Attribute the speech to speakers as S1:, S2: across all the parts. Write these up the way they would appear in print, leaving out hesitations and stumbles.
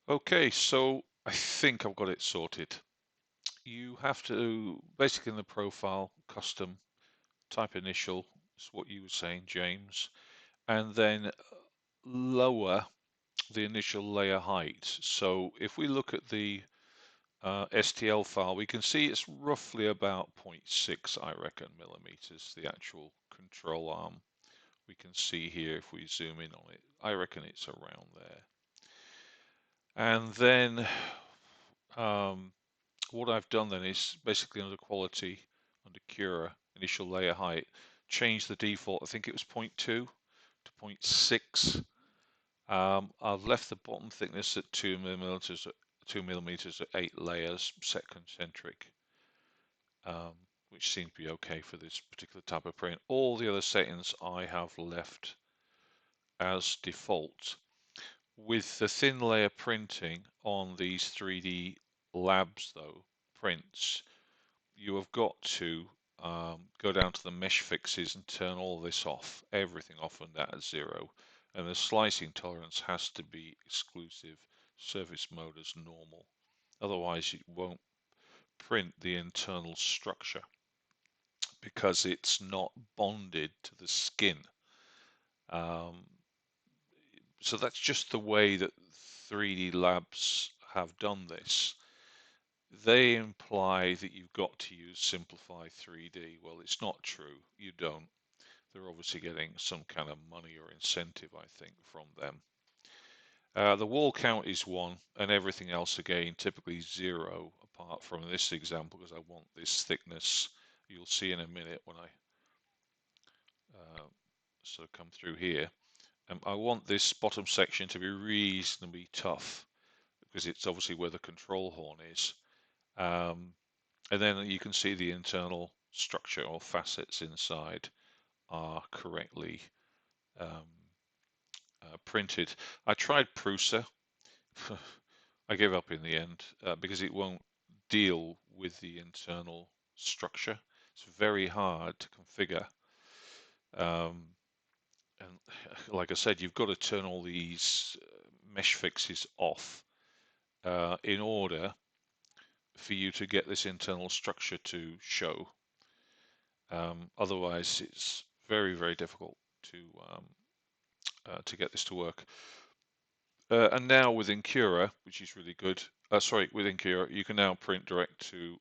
S1: Okay, so I think I've got it sorted. You have to basically in the profile, custom, type initial, is what you were saying, James, and then lower the initial layer height. So if we look at the STL file, we can see it's roughly about 0.6, I reckon, millimeters, the actual control arm. We can see here if we zoom in on it. I reckon it's around there. And then what I've done then is basically under quality, under Cura, initial layer height, change the default. I think it was 0.2 to 0.6. I've left the bottom thickness at 2 millimeters at 8 layers, set concentric, which seems to be okay for this particular type of print. All the other settings I have left as default. With the thin layer printing on these 3D Labs though, prints, you have got to go down to the mesh fixes and turn all this off, everything off and that at 0. And the slicing tolerance has to be exclusive surface mode as normal. Otherwise it won't print the internal structure because it's not bonded to the skin. Um, so that's just the way that 3D Labs have done this. They imply that you've got to use Simplify 3D. Well, it's not true. You don't. They're obviously getting some kind of money or incentive, I think, from them. The wall count is 1, and everything else again, typically 0, apart from this example, because I want this thickness. You'll see in a minute when I sort of come through here. I want this bottom section to be reasonably tough, because it's obviously where the control horn is. And then you can see the internal structure or facets inside are correctly printed. I tried Prusa. I gave up in the end because it won't deal with the internal structure. It's very hard to configure. And like I said, you've got to turn all these mesh fixes off in order for you to get this internal structure to show. Otherwise, it's very, very difficult to get this to work. And now within Cura, which is really good, sorry, within Cura, you can now print direct to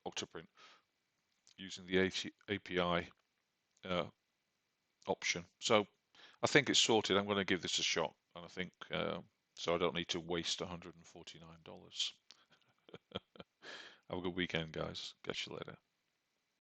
S1: Octoprint using the API option. So I think it's sorted. I'm going to give this a shot, and I think so I don't need to waste $149. Have a good weekend, guys. Catch you later.